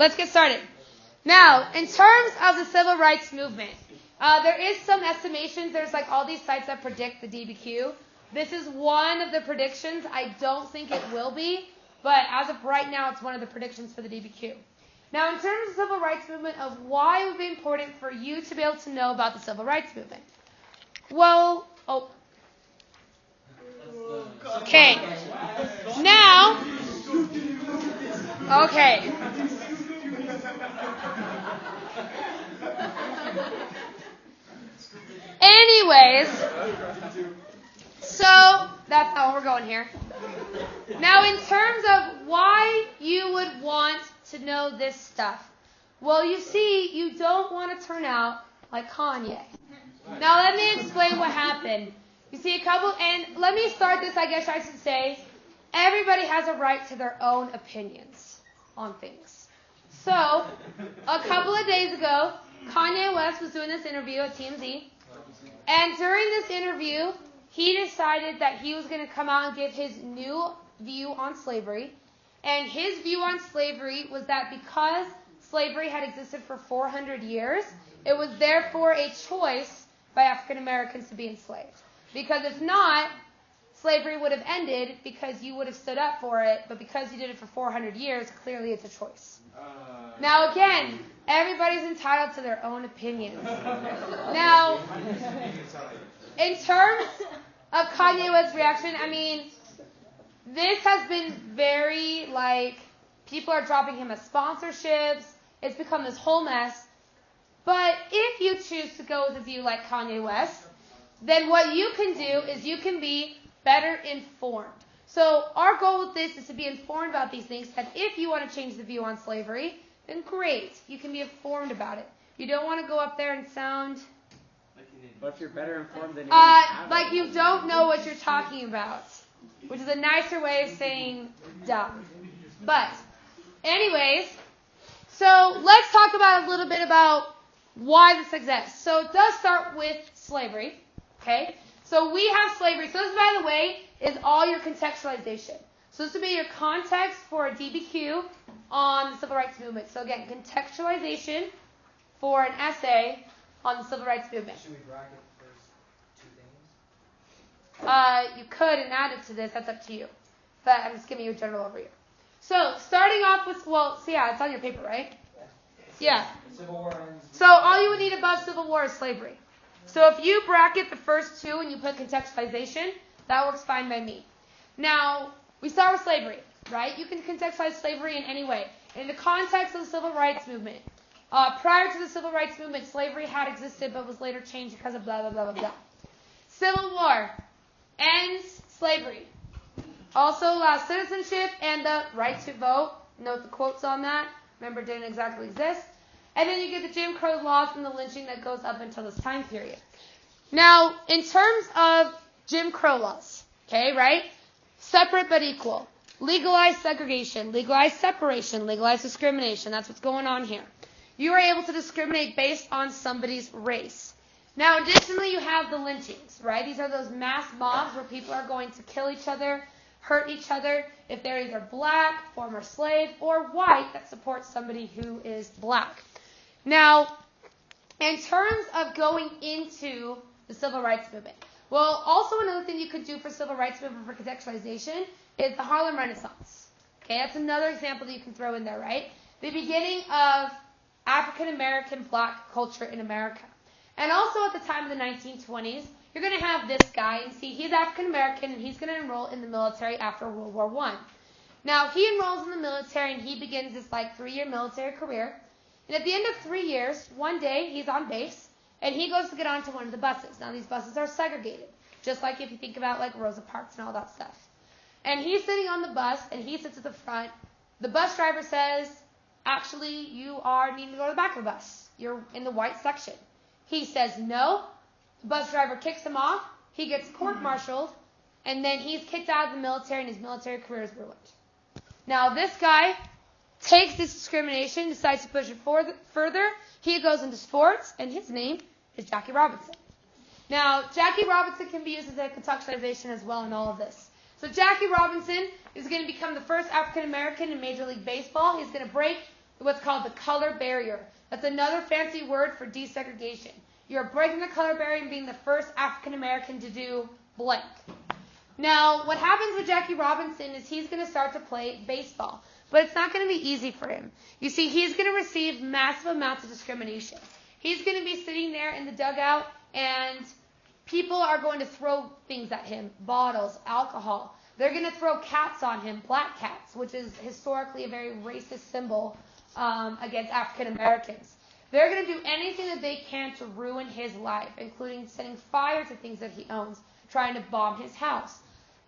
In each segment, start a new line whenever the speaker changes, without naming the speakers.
let's get started. Now, in terms of the civil rights movement, there is some estimations. There's like all these sites that predict the DBQ. This is one of the predictions. I don't think it will be, but as of right now, it's one of the predictions for the DBQ. Now, in terms of the civil rights movement, of why it would be important for you to be able to know about the civil rights movement. Well, okay. Now, okay. Anyways, so that's how we're going here. Now, in terms of why you would want to know this stuff, well, you see, you don't want to turn out like Kanye. Now, let me explain what happened. You see, and let me start this, I guess I should say, everybody has a right to their own opinions on things. So, a couple of days ago, Kanye West was doing this interview at TMZ, and during this interview, he decided that he was going to come out and give his new view on slavery. And his view on slavery was that because slavery had existed for 400 years, it was therefore a choice by African Americans to be enslaved. Because if not, slavery would have ended because you would have stood up for it, but because you did it for 400 years, clearly it's a choice. Now again, everybody's entitled to their own opinions. Now, in terms of Kanye West's reaction, I mean, this has been very, people are dropping him as sponsorships. It's become this whole mess. But if you choose to go with a view like Kanye West, then what you can do is you can be better informed. So our goal with this is to be informed about these things, and if you want to change the view on slavery, then great. You can be informed about it. You don't want to go up there and sound...
But if you're better informed than
like you don't know what you're talking about, which is a nicer way of saying dumb. But, anyways, so let's talk about a little bit about why this exists. So it does start with slavery, okay? So we have slavery. So this, by the way, is all your contextualization. So this would be your context for a DBQ on the civil rights movement. So again, contextualization for an essay on the civil rights movement.
Should we bracket the first two things?
You could and add it to this. That's up to you. But I'm just giving you a general overview. So starting off with, it's on your paper, right? Yeah.
Civil War ends.
So all you would need above Civil War is slavery. So if you bracket the first two and you put contextualization, that works fine by me. Now, we start with slavery, right? You can contextualize slavery in any way. In the context of the civil rights movement. Prior to the civil rights movement, slavery had existed but was later changed because of blah, blah, blah, blah, blah. Civil War ends slavery. Also allows citizenship and the right to vote. Note the quotes on that. Remember, it didn't exactly exist. And then you get the Jim Crow laws and the lynching that goes up until this time period. Now, in terms of Jim Crow laws, okay, right? Separate but equal. Legalized segregation, legalized separation, legalized discrimination. That's what's going on here. You are able to discriminate based on somebody's race. Now, additionally, you have the lynchings, right? These are those mass mobs where people are going to kill each other, hurt each other, if they're either black, former slave, or white that supports somebody who is black. Now, in terms of going into the civil rights movement, well, also another thing you could do for civil rights movement for contextualization is the Harlem Renaissance. Okay, that's another example that you can throw in there, right? The beginning of African American black culture in America. And also at the time of the 1920s, you're going to have this guy, and see, he's African American, and he's going to enroll in the military after World War I. Now, he enrolls in the military, and he begins this 3-year military career. And at the end of 3 years, one day, he's on base, and he goes to get onto one of the buses. Now, these buses are segregated, just like if you think about Rosa Parks and all that stuff. And he's sitting on the bus, and he sits at the front. The bus driver says, actually, you are needing to go to the back of the bus. You're in the white section. He says no. The bus driver kicks him off. He gets court-martialed, and then he's kicked out of the military, and his military career is ruined. Now, this guy takes this discrimination, decides to push it further. He goes into sports, and his name is Jackie Robinson. Now, Jackie Robinson can be used as a contextualization as well in all of this. So Jackie Robinson is going to become the first African American in Major League Baseball. He's going to break what's called the color barrier. That's another fancy word for desegregation. You're breaking the color barrier and being the first African American to do blank. Now, what happens with Jackie Robinson is he's going to start to play baseball. But it's not going to be easy for him. You see, he's going to receive massive amounts of discrimination. He's going to be sitting there in the dugout, and people are going to throw things at him, bottles, alcohol. They're going to throw cats on him, black cats, which is historically a very racist symbol against African Americans. They're going to do anything that they can to ruin his life, including setting fire to things that he owns, trying to bomb his house.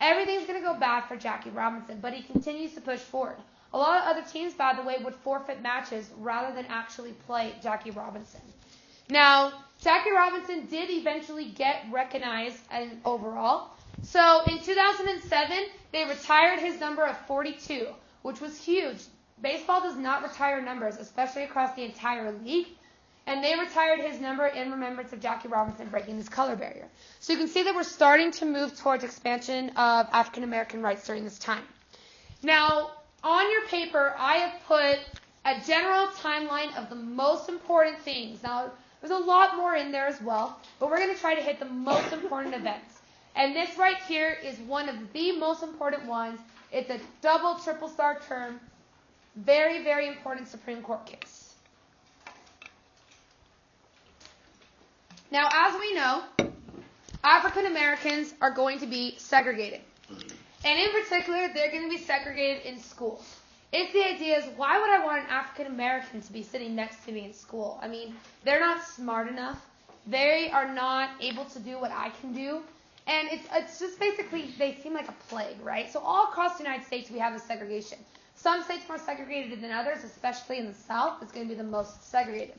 Everything's going to go bad for Jackie Robinson, but he continues to push forward. A lot of other teams, by the way, would forfeit matches rather than actually play Jackie Robinson. Now, Jackie Robinson did eventually get recognized overall. So in 2007, they retired his number of 42, which was huge. Baseball does not retire numbers, especially across the entire league. And they retired his number in remembrance of Jackie Robinson breaking this color barrier. So you can see that we're starting to move towards expansion of African American rights during this time. Now, on your paper, I have put a general timeline of the most important things. Now, there's a lot more in there as well, but we're going to try to hit the most important events. And this right here is one of the most important ones. It's a double, triple star term. Very, very important Supreme Court case. Now, as we know, African Americans are going to be segregated. And in particular, they're going to be segregated in school. If the idea is, why would I want an African American to be sitting next to me in school? I mean, they're not smart enough. They are not able to do what I can do. And it's just basically, they seem like a plague, right? So all across the United States, we have this segregation. Some states more segregated than others, especially in the South. It's going to be the most segregated.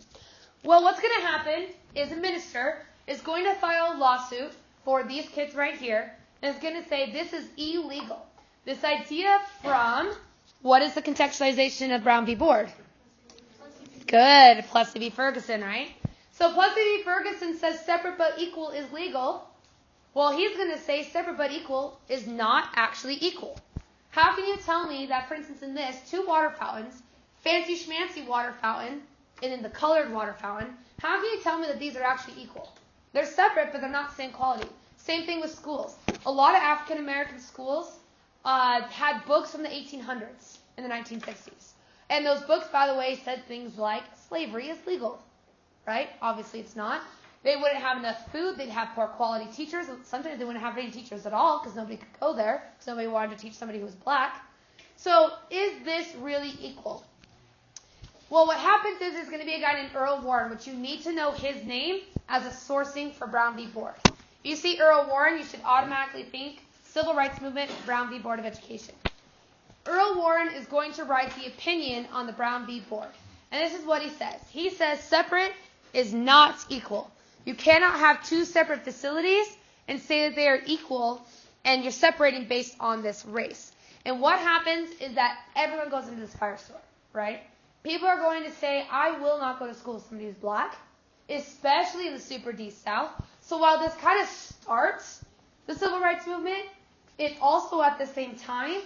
Well, what's going to happen is a minister is going to file a lawsuit for these kids right here. And it's going to say this is illegal. This idea from, what is the contextualization of Brown v. Board? Good. Plessy v. Ferguson, right? So Plessy v. Ferguson says separate but equal is legal. Well, he's going to say separate but equal is not actually equal. How can you tell me that, for instance, in this, two water fountains, fancy schmancy water fountain, and then the colored water fountain, how can you tell me that these are actually equal? They're separate, but they're not the same quality. Same thing with schools. A lot of African American schools had books from the 1800s and the 1960s. And those books, by the way, said things like slavery is legal, right? Obviously it's not. They wouldn't have enough food. They'd have poor quality teachers. Sometimes they wouldn't have any teachers at all because nobody could go there because nobody wanted to teach somebody who was black. So is this really equal? Well, what happens is there's going to be a guy named Earl Warren, which you need to know his name as a sourcing for Brown v. Board. If you see Earl Warren, you should automatically think Civil Rights Movement, Brown v. Board of Education. Earl Warren is going to write the opinion on the Brown v. Board. And this is what he says. He says separate is not equal. You cannot have two separate facilities and say that they are equal and you're separating based on this race. And what happens is that everyone goes into this firestorm, right? People are going to say, I will not go to school with somebody who's black, especially in the super deep South. So while this kind of starts the Civil Rights Movement, it also at the same time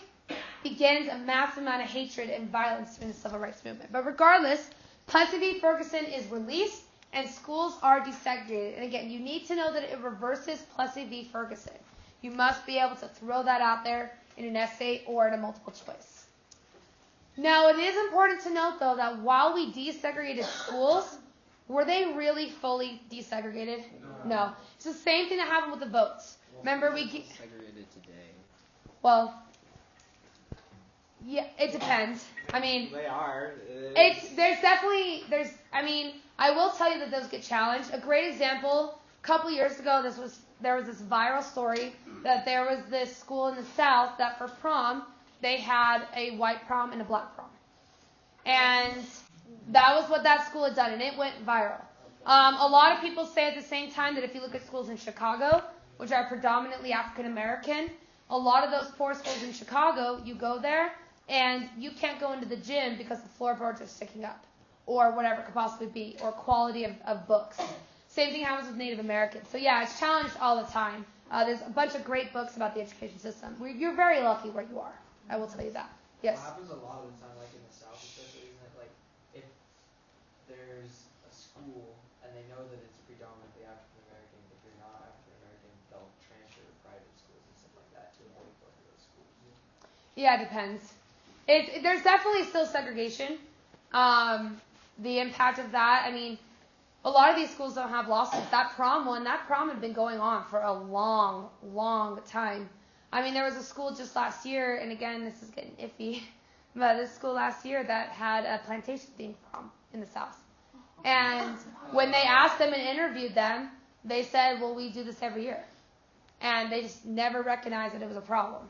begins a massive amount of hatred and violence in the Civil Rights Movement. But regardless, Plessy v. Ferguson is released and schools are desegregated. And again, you need to know that it reverses Plessy v. Ferguson. You must be able to throw that out there in an essay or in a multiple choice. Now, it is important to note, though, that while we desegregated schools, were they really fully desegregated? No. It's the same thing that happened with the votes. Remember, we
segregated today.
Well, yeah, it depends. I mean,
They are.
I will tell you that those get challenged. A great example, a couple years ago, there was this viral story that there was this school in the South that for prom, they had a white prom and a black prom. And that was what that school had done, and it went viral. A lot of people say at the same time that if you look at schools in Chicago, which are predominantly African American, a lot of those poor schools in Chicago, you go there, and you can't go into the gym because the floorboards are sticking up, or whatever it could possibly be, or quality of books. Same thing happens with Native Americans. So yeah, it's challenged all the time. There's a bunch of great books about the education system. You're very lucky where you are. I will tell you that. Yes?
What happens a lot of the time, like in the South especially, isn't it like predominantly African American. If you're not African American, they'll transfer to private schools and stuff like that to avoid going to those schools.
Yeah, it depends. There's definitely still segregation. The impact of that, I mean, a lot of these schools don't have lawsuits. That prom had been going on for a long, long time. I mean, there was a school just last year, and again, this is getting iffy, but this school last year that had a plantation-themed prom in the South. And when they asked them and interviewed them, they said, well, we do this every year. And they just never recognized that it was a problem.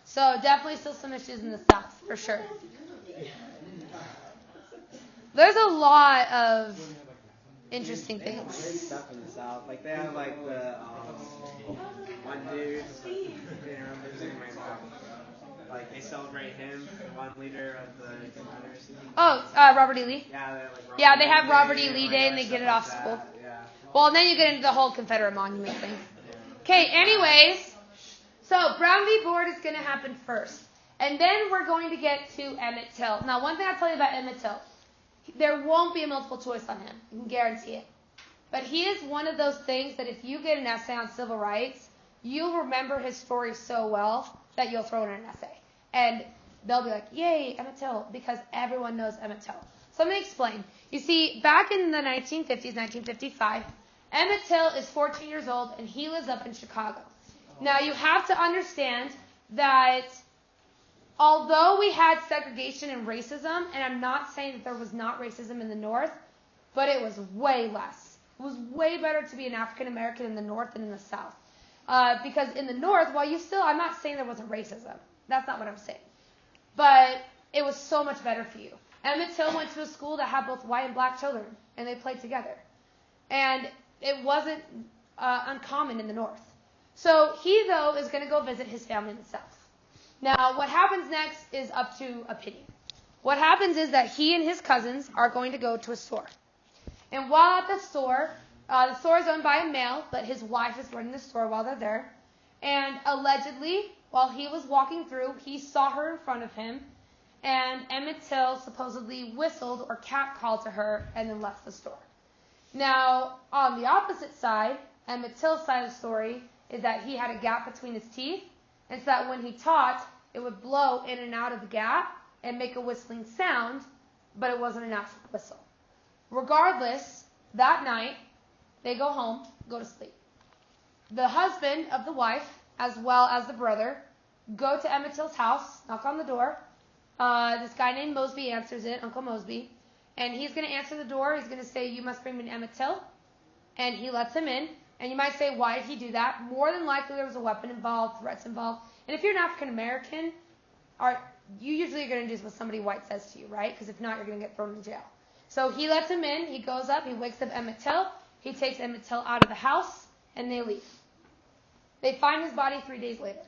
So definitely still some issues in the South, for sure. There's a lot of interesting
Crazy
things.
stuff in the South. Like they have like the one dude, I can't remember his name right now. Like they celebrate him, one leader of the Confederacy.
Oh, Robert E. Lee?
Yeah,
They have Robert E. Lee Day and they get it off school.
Yeah.
Well, and then you get into the whole Confederate Monument thing. Okay, anyways, so Brown v. Board is going to happen first. And then we're going to get to Emmett Till. Now, one thing I'll tell you about Emmett Till, there won't be a multiple choice on him. You can guarantee it. But he is one of those things that if you get an essay on civil rights, you'll remember his story so well that you'll throw in an essay. And they'll be like, yay, Emmett Till, because everyone knows Emmett Till. So let me explain. You see, back in the 1950s, 1955, Emmett Till is 14 years old, and he lives up in Chicago. Now, you have to understand that although we had segregation and racism, and I'm not saying that there was not racism in the North, but it was way less. It was way better to be an African American in the North than in the South. Because in the North, while I'm not saying there wasn't racism. That's not what I'm saying. But it was so much better for you. Emmett Till went to a school that had both white and black children, and they played together. And it wasn't uncommon in the North. So he, though, is going to go visit his family in the South. Now, what happens next is up to opinion. What happens is that he and his cousins are going to go to a store. And while at the store is owned by a male, but his wife is running the store while they're there. And allegedly, while he was walking through, he saw her in front of him, and Emmett Till supposedly whistled or catcalled to her and then left the store. Now, on the opposite side, Emmett Till's side of the story is that he had a gap between his teeth, and so that when he taught, it would blow in and out of the gap and make a whistling sound, but it wasn't an actual whistle. Regardless, that night, they go home, go to sleep. The husband of the wife, as well as the brother, go to Emmett Till's house, knock on the door. This guy named Mosby answers it, Uncle Mosby. And he's going to answer the door. He's going to say, you must bring me to Emmett Till. And he lets him in. And you might say, why did he do that? More than likely there was a weapon involved, threats involved. And if you're an African American, you usually are going to do what somebody white says to you, right? Because if not, you're going to get thrown in jail. So he lets him in. He goes up. He wakes up Emmett Till. He takes Emmett Till out of the house, and they leave. They find his body 3 days later.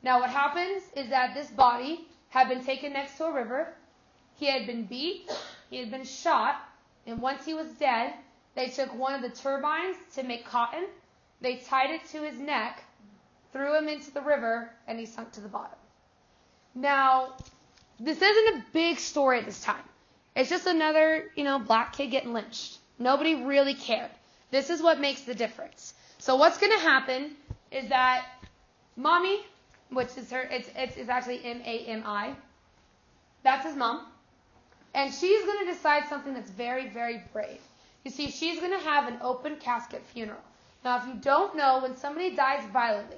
Now what happens is that this body had been taken next to a river. He had been beat. He had been shot. And once he was dead, they took one of the turbines to make cotton. They tied it to his neck, threw him into the river, and he sunk to the bottom. Now, this isn't a big story at this time. It's just another, black kid getting lynched. Nobody really cared. This is what makes the difference. So what's going to happen is that Mommy, which is her, it's actually M-A-M-I, that's his mom, and she's going to decide something that's very, very brave. You see, she's going to have an open casket funeral. Now, if you don't know, when somebody dies violently,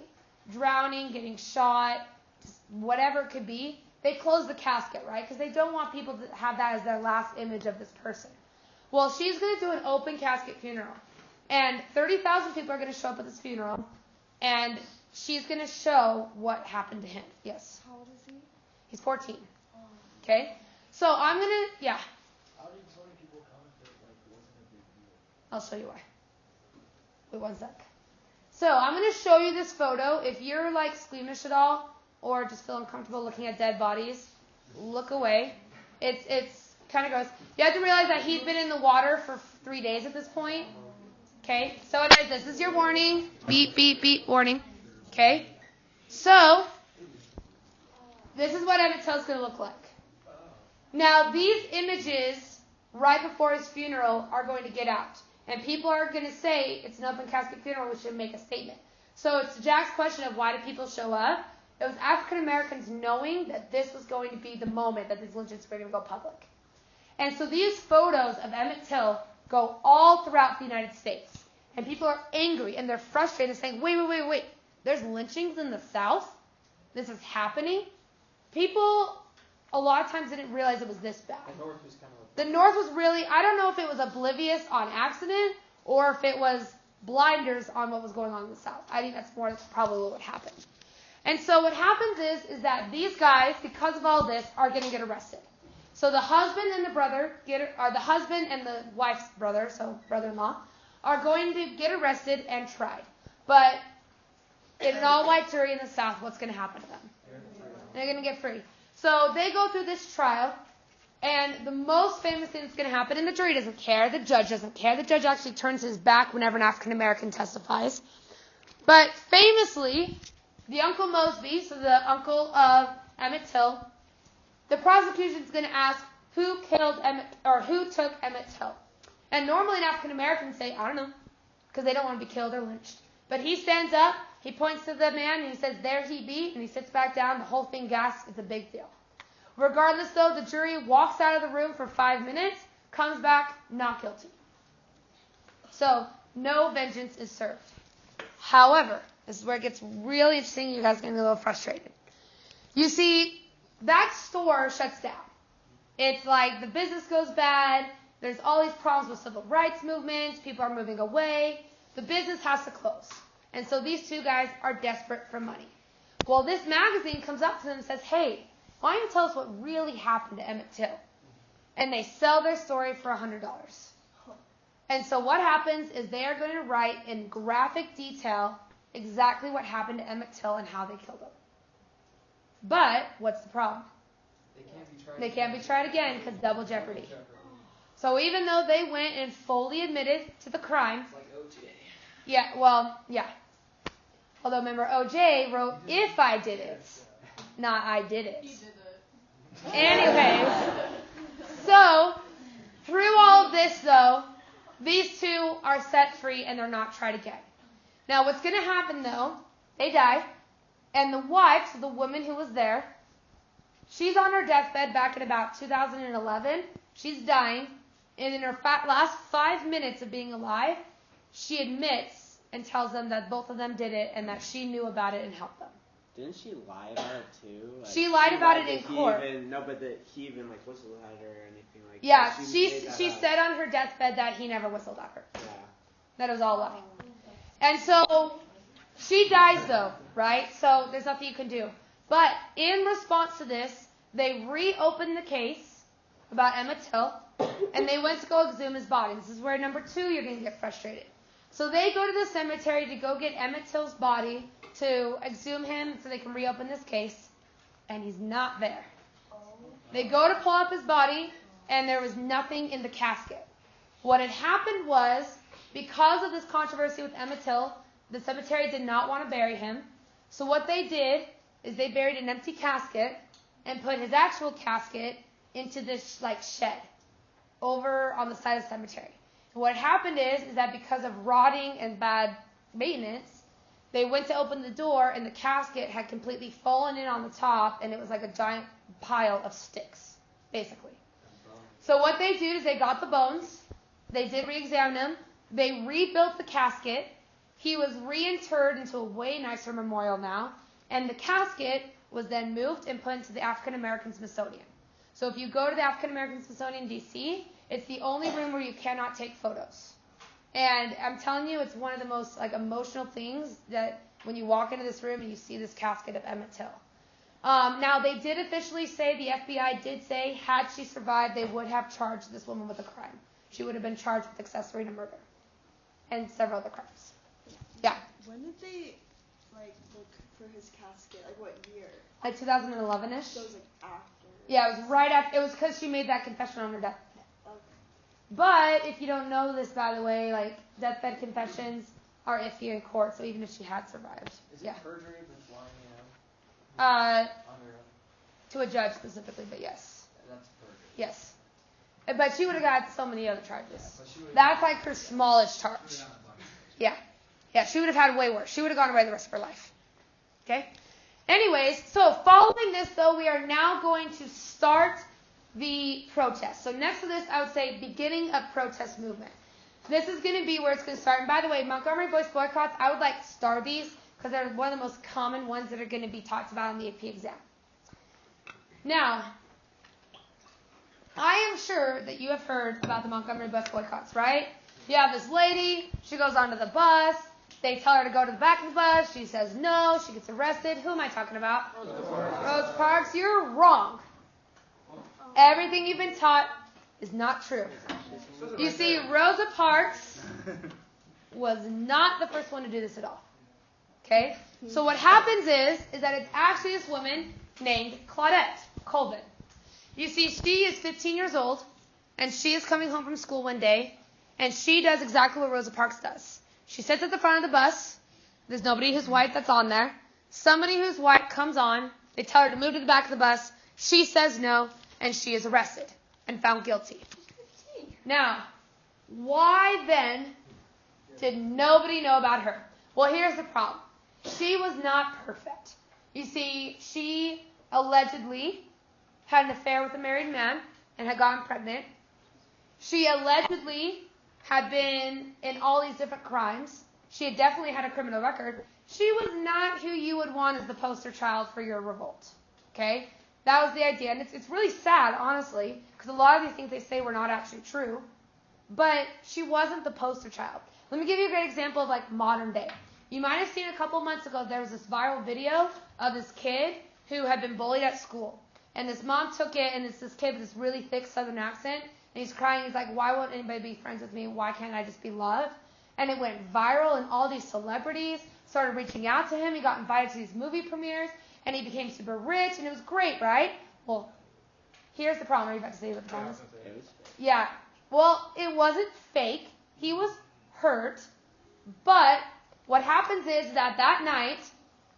drowning, getting shot, just whatever it could be, they close the casket, right? Because they don't want people to have that as their last image of this person. Well, she's going to do an open casket funeral. And 30,000 people are going to show up at this funeral. And she's going to show what happened to him. Yes?
How old is he?
He's 14. Okay? So I'm going to, yeah.
How did so many people come if it wasn't a big deal?
I'll show you why. Wait one sec. So I'm going to show you this photo. If you're squeamish at all or just feel uncomfortable looking at dead bodies, look away. It's kind of gross. You have to realize that he's been in the water for 3 days at this point. Okay, so it is. This is your warning. Beep, beep, beep, warning. Okay, so this is what Emmett Till is going to look like. Now, these images right before his funeral are going to get out. And people are going to say it's an open casket funeral, we should make a statement. So to Jack's question of why do people show up, it was African Americans knowing that this was going to be the moment that these lynchings were going to go public. And so these photos of Emmett Till go all throughout the United States. And people are angry and they're frustrated saying, wait. There's lynchings in the South? This is happening? People a lot of times didn't realize it was this bad.
The North was kind of
The North was really, I don't know if it was oblivious on accident or if it was blinders on what was going on in the South. I think that's probably what happened. And so what happens is that these guys, because of all this, are going to get arrested. So the husband and the brother, the husband and the wife's brother, so brother-in-law, are going to get arrested and tried. But in an all-white jury in the South, what's going to happen to them? They're going to get free. So they go through this trial, and the most famous thing that's going to happen, and the jury doesn't care, the judge doesn't care. The judge actually turns his back whenever an African-American testifies. But famously, the Uncle Mosby, so the uncle of Emmett Till, the prosecution's going to ask who killed Emmett, or who took Emmett Till. And normally an African American say, I don't know, because they don't want to be killed or lynched. But he stands up, he points to the man, and he says, there he be, and he sits back down. The whole thing gasps. It's a big deal. Regardless, though, the jury walks out of the room for 5 minutes, comes back, not guilty. So no vengeance is served. However, this is where it gets really interesting. You guys are going to be a little frustrated. You see, that store shuts down. It's like the business goes bad. There's all these problems with civil rights movements. People are moving away. The business has to close. And so these two guys are desperate for money. Well, this magazine comes up to them and says, hey, why don't you tell us what really happened to Emmett Till? And they sell their story for $100. And so what happens is they are going to write in graphic detail exactly what happened to Emmett Till and how they killed him. But what's the problem? They can't be tried again because double jeopardy. So even though they went and fully admitted to the crime.
It's like OJ.
Yeah. Although remember, OJ wrote, if I did it, not I did it.
He did it.
Anyways, so through all of this, though, these two are set free and they're not tried again. Now, what's going to happen, though, they die, and the wife, so the woman who was there, she's on her deathbed back in about 2011. She's dying, and in her last 5 minutes of being alive, she admits and tells them that both of them did it and that she knew about it and helped them.
Didn't she lie about it too? Like,
she lied about it in court.
But that he even like whistled at her or anything like
yeah,
that.
she said on her deathbed that he never whistled at her.
Yeah.
That it was all lying. And so she dies though, right? So there's nothing you can do. But in response to this, they reopened the case about Emmett Till, and they went to go exhume his body. This is where number 2 you're going to get frustrated. So they go to the cemetery to go get Emmett Till's body to exhume him so they can reopen this case, and he's not there. They go to pull up his body, and there was nothing in the casket. What had happened was, because of this controversy with Emmett Till, the cemetery did not want to bury him. So what they did is they buried an empty casket and put his actual casket into this like shed over on the side of the cemetery. And what happened is that because of rotting and bad maintenance, they went to open the door and the casket had completely fallen in on the top, and it was like a giant pile of sticks, basically. So what they did is they got the bones, they did re-examine them, they rebuilt the casket. He was reinterred into a way nicer memorial now, and the casket was then moved and put into the African American Smithsonian. So if you go to the African American Smithsonian in D.C., it's the only room where you cannot take photos. And I'm telling you, it's one of the most like emotional things that when you walk into this room and you see this casket of Emmett Till. Now, they did officially say, the FBI did say, had she survived, they would have charged this woman with a crime. She would have been charged with accessory to murder and several other crimes. Yeah.
When did they, look for his casket? Like, what year?
Like 2011-ish.
So it was, after.
Yeah, it was right after. It was because she made that confession on her deathbed.
Okay.
But if you don't know this, by the way, deathbed confessions are iffy in court, so even if she had survived.
Is it perjury if it's lying,
Uh,
under oath?
to a judge specifically, but yes.
That's perjury.
Yes. But she would have got so many other charges. That's like her smallest charge. Yeah. Yeah, she would have had way worse. She would have gone away the rest of her life. Okay? Anyways, so following this, though, we are now going to start the protest. So next to this, I would say beginning of protest movement. This is going to be where it's going to start. And by the way, Montgomery Bus Boycotts, I would like to star these because they're one of the most common ones that are going to be talked about on the AP exam. Now, I am sure that you have heard about the Montgomery Bus Boycotts, right? You have this lady, she goes onto the bus, they tell her to go to the back of the bus, she says no, she gets arrested. Who am I talking about? Rosa Parks. You're wrong. Everything you've been taught is not true. You see, Rosa Parks was not the first one to do this at all. Okay? So what happens is that it's actually this woman named Claudette Colvin. You see, she is 15 years old, and she is coming home from school one day, and she does exactly what Rosa Parks does. She sits at the front of the bus. There's nobody who's white that's on there. Somebody who's white comes on. They tell her to move to the back of the bus. She says no, and she is arrested and found guilty. Now, why then did nobody know about her? Well, here's the problem. She was not perfect. You see, she allegedly had an affair with a married man and had gotten pregnant. She allegedly had been in all these different crimes. She had definitely had a criminal record. She was not who you would want as the poster child for your revolt. Okay? That was the idea. And it's really sad, honestly, because a lot of these things they say were not actually true. But she wasn't the poster child. Let me give you a great example of like modern day. You might have seen a couple months ago there was this viral video of this kid who had been bullied at school. And this mom took it, and it's this kid with this really thick southern accent. And he's crying. He's like, why won't anybody be friends with me? Why can't I just be loved? And it went viral, and all these celebrities started reaching out to him. He got invited to these movie premieres, and he became super rich, and it was great, right? Well, here's the problem. Are you about to say what the problem is? Yeah. Well, it wasn't fake. He was hurt. But what happens is that night,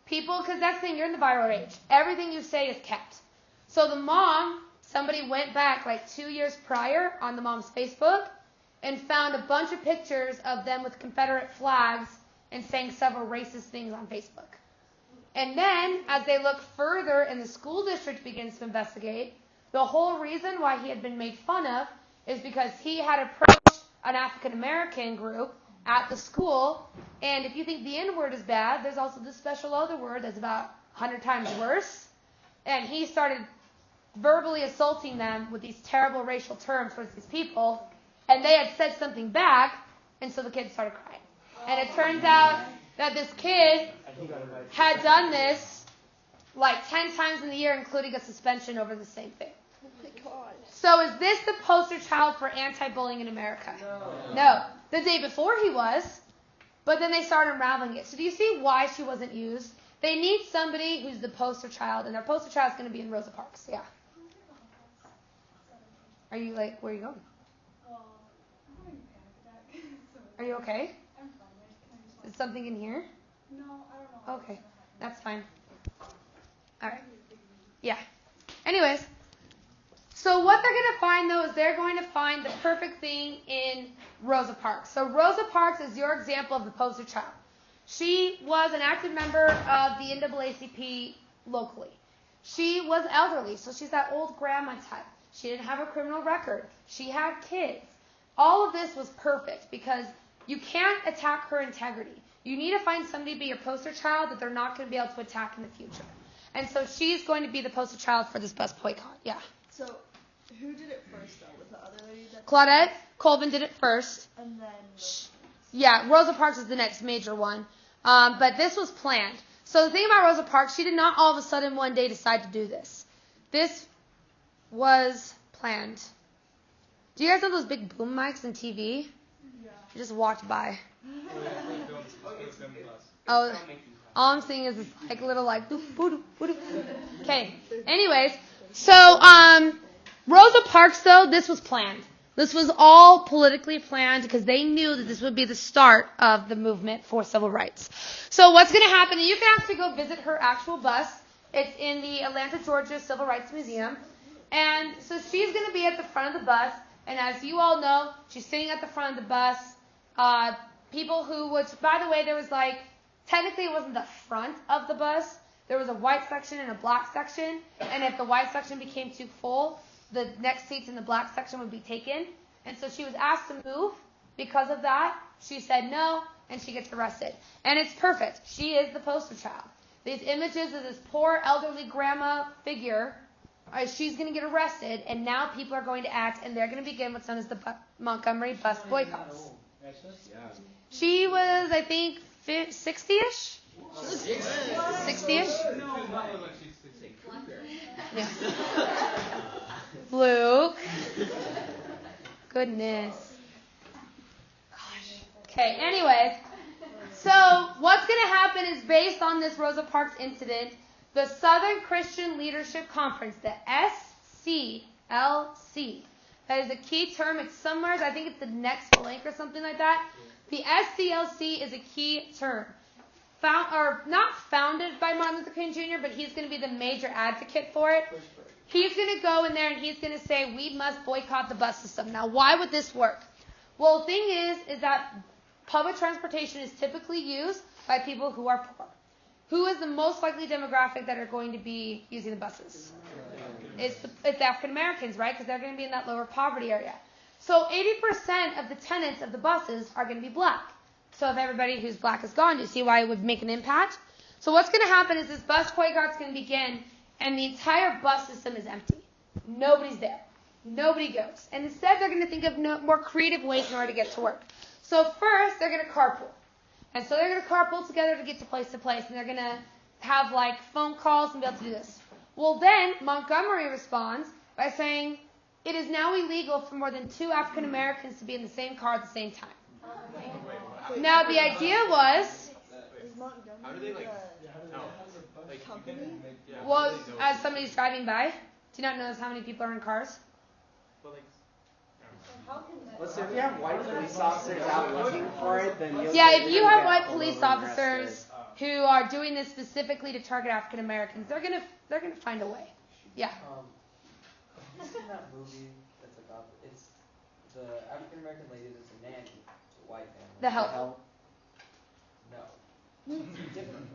people, because that's the thing, you're in the viral age. Everything you say is kept. So the mom, somebody went back like 2 years prior on the mom's Facebook and found a bunch of pictures of them with Confederate flags and saying several racist things on Facebook. And then, as they look further and the school district begins to investigate, the whole reason why he had been made fun of is because he had approached an African-American group at the school, and if you think the N-word is bad, there's also this special other word that's about 100 times worse, and he started verbally assaulting them with these terrible racial terms towards these people, and they had said something back, and so the kids started crying. And it turns out that this kid had done this like 10 times in the year, including a suspension over the same thing.
Oh my God.
So is this the poster child for anti-bullying in America? No. The day before he was, but then they started unraveling it. So do you see why she wasn't used? They need somebody who's the poster child, and their poster child is going to be in Rosa Parks. Yeah. Are you like, where are you going?
Well, I'm having a panic attack.
Are you okay?
I'm fine.
Is something in here?
No, I don't know.
Okay. That's fine. All right. Yeah. Anyways, so what they're going to find, though, is they're going to find the perfect thing in Rosa Parks. So Rosa Parks is your example of the poster child. She was an active member of the NAACP locally. She was elderly, so she's that old grandma type. She didn't have a criminal record. She had kids. All of this was perfect because you can't attack her integrity. You need to find somebody to be your poster child that they're not going to be able to attack in the future. And so she's going to be the poster child for this bus boycott. Yeah.
So, who did it first, though? Was the other lady that...
Claudette Colvin did it first.
And then...
Yeah, Rosa Parks is the next major one. But this was planned. So the thing about Rosa Parks, she did not all of a sudden one day decide to do this. This was planned. Do you guys have those big boom mics and TV?
Yeah.
You just walked by. Oh, all I'm seeing is this like little like doop, boop, boop. Okay. Anyways, so Rosa Parks though, this was planned. This was all politically planned because they knew that this would be the start of the movement for civil rights. So what's going to happen? You can actually go visit her actual bus. It's in the Atlanta, Georgia Civil Rights Museum. And so she's going to be at the front of the bus. And as you all know, she's sitting at the front of the bus. People who, which, by the way, there was like, technically it wasn't the front of the bus. There was a white section and a black section. And if the white section became too full, the next seats in the black section would be taken. And so she was asked to move. Because of that, she said no, and she gets arrested. And it's perfect. She is the poster child. These images of this poor elderly grandma figure, she's going to get arrested, and now people are going to act, and they're going to begin what's known as the Montgomery Bus Boycotts. She was, I think, 60-ish? 60-ish? Yeah. Luke. Goodness. Gosh. Okay, anyways. So what's going to happen is based on this Rosa Parks incident, the Southern Christian Leadership Conference, the SCLC, that is a key term. It's somewhere, I think it's the next blank or something like that. The SCLC is a key term. Not founded by Martin Luther King Jr., but he's going to be the major advocate for it. He's going to go in there and he's going to say, we must boycott the bus system. Now, why would this work? Well, the thing is that public transportation is typically used by people who are poor. Who is the most likely demographic that are going to be using the buses? It's African Americans, right? Because they're going to be in that lower poverty area. So 80% of the tenants of the buses are going to be black. So if everybody who's black is gone, do you see why it would make an impact? So what's going to happen is this bus boycott's going to begin, and the entire bus system is empty. Nobody's there. Nobody goes. And instead, they're going to think of more creative ways in order to get to work. So first, they're going to carpool. And so they're going to carpool together to get to place, and they're going to have like phone calls and be able to do this. Well, then Montgomery responds by saying, it is now illegal for more than 2 African Americans to be in the same car at the same time. Now, the idea was,
Is Montgomery the company?
well, as somebody's driving by, do you not notice how many people are in cars?
Well, so if you have white police officers out looking for it, then you'll
Yeah, if you have white police officers who are doing this specifically to target African Americans, they're gonna find a way. Yeah.
Have you seen that movie that's about, it's the African American lady that's a nanny to a white family?
The Help.
No. Different.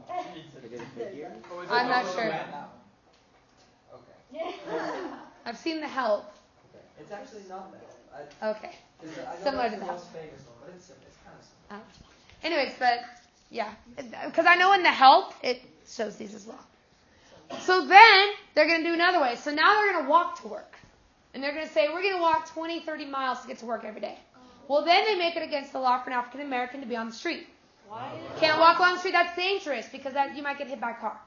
I'm not sure.
Okay.
I've seen The Help.
Okay. It's actually not that.
Okay.
I know
Similar
that's
to
the
The
most famous one, but it's kind of similar.
Anyways, but yeah, because I know in The Help it shows these as well. So then they're going to do another way. So now they're going to walk to work. And they're going to say, we're going to walk 20, 30 miles to get to work every day. Well, then they make it against the law for an African American to be on the street. Why? Can't walk along the street. That's dangerous because you might get hit by a car.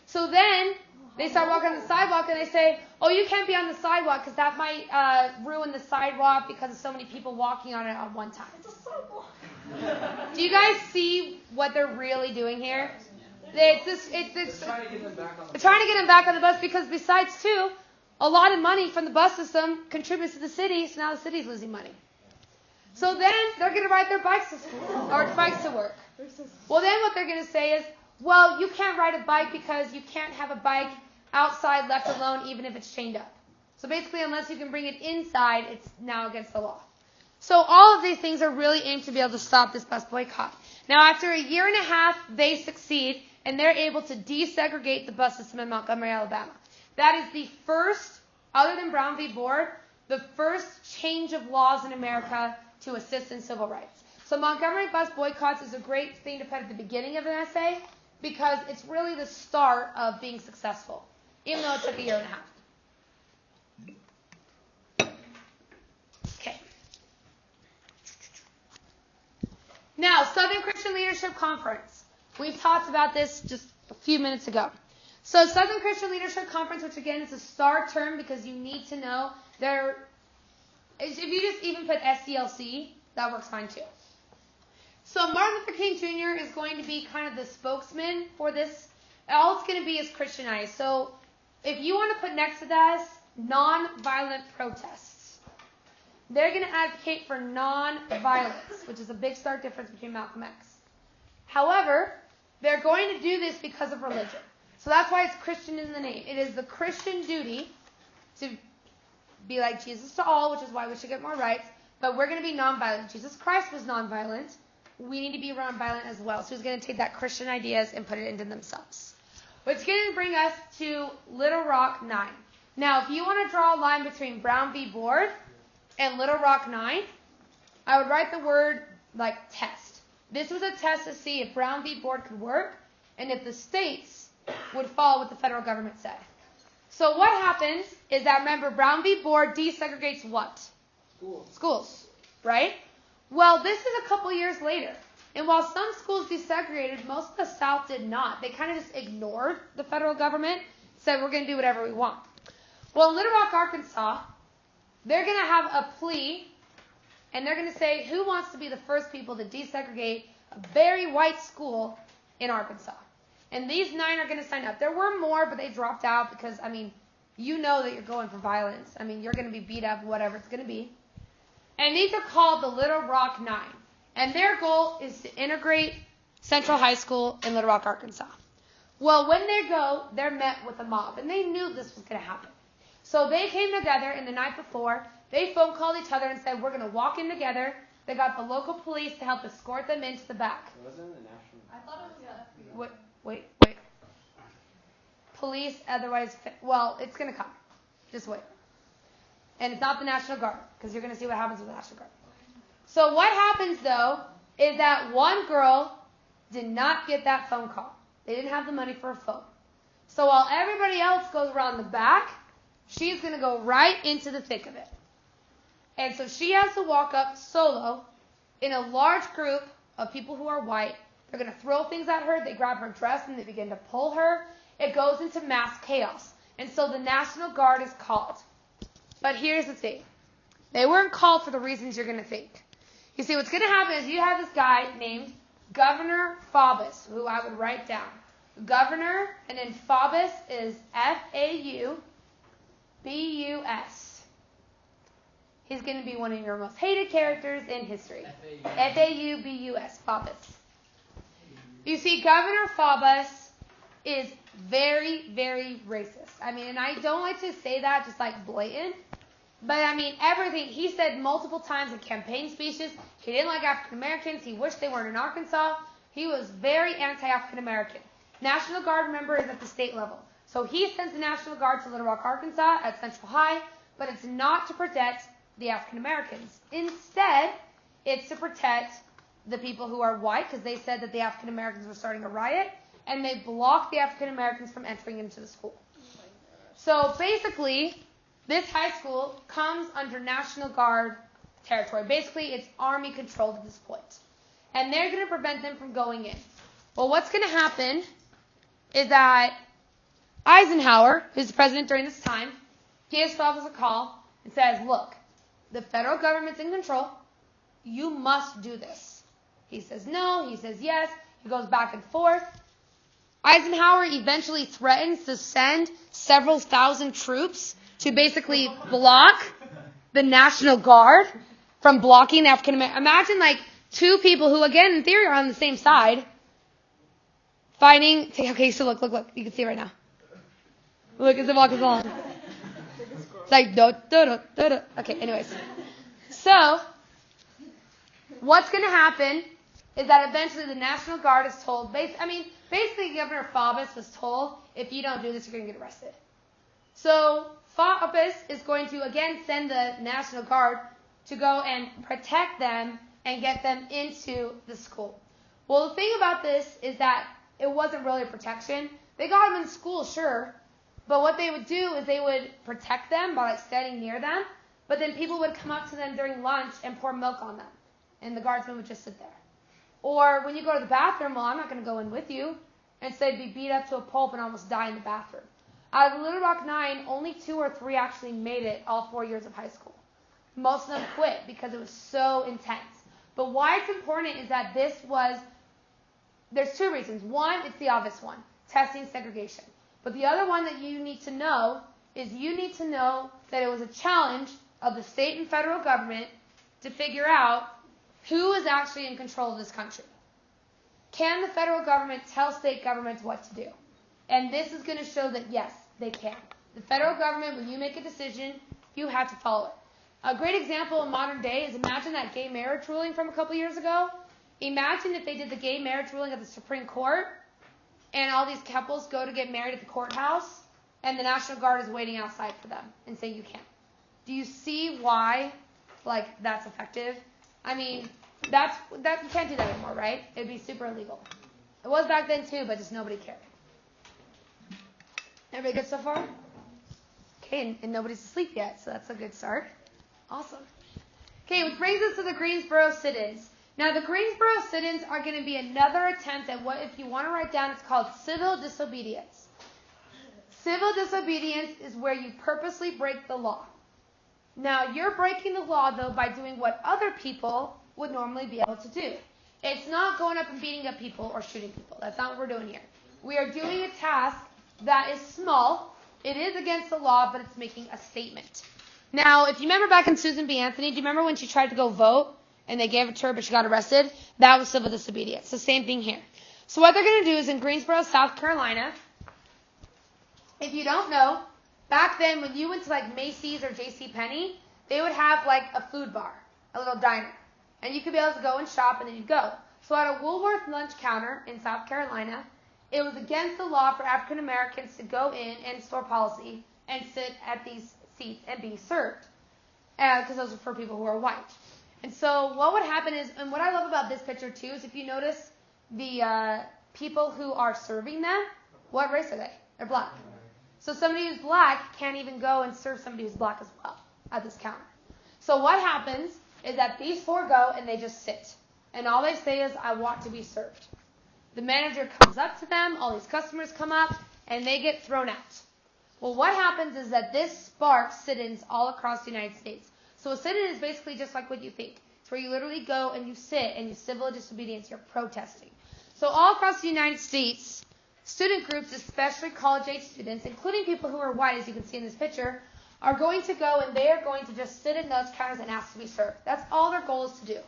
So then they start walking on the sidewalk and they say, oh, you can't be on the sidewalk because that might ruin the sidewalk because of so many people walking on it at one time.
It's a sidewalk.
Do you guys see what they're really doing here? It's
Trying to get them back on the
trying to get them back on the bus because besides, too, a lot of money from the bus system contributes to the city, so now the city's losing money. So then they're going to ride their bikes to school or bikes to work. Well, then what they're going to say is, well, you can't ride a bike because you can't have a bike outside left alone even if it's chained up. So basically, unless you can bring it inside, it's now against the law. So all of these things are really aimed to be able to stop this bus boycott. Now, after a year and a half, they succeed, and they're able to desegregate the bus system in Montgomery, Alabama. That is the first, other than Brown v. Board, the first change of laws in America to assist in civil rights. So Montgomery Bus Boycotts is a great thing to put at the beginning of an essay because it's really the start of being successful, even though it took a year and a half. Okay. Now, Southern Christian Leadership Conference. We've talked about this just a few minutes ago. So Southern Christian Leadership Conference, which again is a star term because you need to know if you just even put SCLC, that works fine too. So Martin Luther King Jr. is going to be kind of the spokesman for this. All it's going to be is Christianized. So if you want to put next to that non-violent protests, they're going to advocate for non-violence, which is a big stark difference between Malcolm X. However, they're going to do this because of religion. So that's why it's Christian in the name. It is the Christian duty to be like Jesus to all, which is why we should get more rights, but we're going to be nonviolent. Jesus Christ was nonviolent. We need to be nonviolent as well. So he's going to take that Christian ideas and put it into themselves. Which is going to bring us to Little Rock 9. Now, if you want to draw a line between Brown v. Board and Little Rock 9, I would write the word like test. This was a test to see if Brown v. Board could work and if the states would follow what the federal government said. So what happens is that, remember, Brown v. Board desegregates what? Schools, right? Well, this is a couple years later. And while some schools desegregated, most of the South did not. They kind of just ignored the federal government, said we're going to do whatever we want. Well, in Little Rock, Arkansas, they're going to have a plea, and they're going to say, who wants to be the first people to desegregate a very white school in Arkansas? And these 9 are going to sign up. There were more, but they dropped out because, you know that you're going for violence. You're going to be beat up, whatever it's going to be. And these are called the Little Rock 9. And their goal is to integrate Central High School in Little Rock, Arkansas. Well, when they go, they're met with a mob. And they knew this was going to happen. So they came together, and the night before, they phone called each other and said, we're going to walk in together. They got the local police to help escort them into the back.
It wasn't the National.
I thought it was the FBI.
Wait. Police, otherwise, it's going to come. Just wait. And it's not the National Guard, because you're going to see what happens with the National Guard. So what happens, though, is that one girl did not get that phone call. They didn't have the money for a phone. So while everybody else goes around the back, she's going to go right into the thick of it. And so she has to walk up solo in a large group of people who are white. They're going to throw things at her. They grab her dress and they begin to pull her. It goes into mass chaos. And so the National Guard is called. But here's the thing. They weren't called for the reasons you're going to think. You see, what's going to happen is you have this guy named Governor Faubus, who I would write down. Governor, and then Faubus is Faubus. He's going to be one of your most hated characters in history. Faubus, Faubus. You see, Governor Faubus is very, very racist. And I don't like to say that just like blatant. But everything, he said multiple times in campaign speeches, he didn't like African Americans, he wished they weren't in Arkansas. He was very anti-African American. National Guard, remember, is at the state level. So he sends the National Guard to Little Rock, Arkansas at Central High, but it's not to protect the African Americans. Instead, it's to protect the people who are white, because they said that the African Americans were starting a riot, and they blocked the African Americans from entering into the school. So basically, this high school comes under National Guard territory. Basically, it's Army controlled at this point. And they're going to prevent them from going in. Well, what's going to happen is that Eisenhower, who's the president during this time, gives Faubus a call and says, look, the federal government's in control. You must do this. He says no. He says yes. He goes back and forth. Eisenhower eventually threatens to send several thousand troops to basically block the National Guard from blocking the African American. Imagine like two people who, again, in theory, are on the same side, fighting. Okay, so look. You can see right now. Look as it walks along. It's like do. Okay, anyways. So, what's going to happen is that eventually the National Guard is told, basically Governor Faubus was told, if you don't do this, you're going to get arrested. So, Faubus is going to, again, send the National Guard to go and protect them and get them into the school. Well, the thing about this is that it wasn't really protection. They got them in school, sure, but what they would do is they would protect them by standing near them, but then people would come up to them during lunch and pour milk on them, and the guardsmen would just sit there. Or when you go to the bathroom, well, I'm not going to go in with you, and so they'd be beat up to a pulp and almost die in the bathroom. Out of Little Rock 9, only 2 or 3 actually made it all 4 years of high school. Most of them quit because it was so intense. But why it's important is that there's 2 reasons. One, it's the obvious one, testing segregation. But the other one that you need to know is you need to know that it was a challenge of the state and federal government to figure out who is actually in control of this country. Can the federal government tell state governments what to do? And this is going to show that, yes, they can. The federal government, when you make a decision, you have to follow it. A great example in modern day is imagine that gay marriage ruling from a couple years ago. Imagine if they did the gay marriage ruling at the Supreme Court, and all these couples go to get married at the courthouse, and the National Guard is waiting outside for them and saying you can't. Do you see why, that's effective? I mean, that you can't do that anymore, right? It'd be super illegal. It was back then too, but just nobody cared. Everybody good so far? Okay, and nobody's asleep yet, so that's a good start. Awesome. Okay, which brings us to the Greensboro sit-ins. Now, the Greensboro sit-ins are going to be another attempt at what, if you want to write down, it's called civil disobedience. Civil disobedience is where you purposely break the law. Now, you're breaking the law, though, by doing what other people would normally be able to do. It's not going up and beating up people or shooting people. That's not what we're doing here. We are doing a task that is small. It is against the law, but it's making a statement. Now, if you remember back in Susan B. Anthony, do you remember when she tried to go vote and they gave it to her but she got arrested? That was civil disobedience. The same thing here. So what they're going to do is in Greensboro, South Carolina, if you don't know, back then when you went to Macy's or JCPenney, they would have a food bar, a little diner. And you could be able to go and shop and then you'd go. So at a Woolworth lunch counter in South Carolina, it was against the law for African Americans to go in and store policy and sit at these seats and be served, because those are for people who are white. And so what would happen is, and what I love about this picture too, is if you notice the people who are serving them, what race are they? They're black. So somebody who's black can't even go and serve somebody who's black as well at this counter. So what happens is that these four go and they just sit. And all they say is, I want to be served. The manager comes up to them, all these customers come up, and they get thrown out. Well, what happens is that this sparks sit-ins all across the United States. So a sit-in is basically just like what you think. It's where you literally go and you sit and you civil disobedience, you're protesting. So all across the United States, student groups, especially college-age students, including people who are white, as you can see in this picture, are going to go and they are going to just sit in those counters and ask to be served. That's all their goal is to do.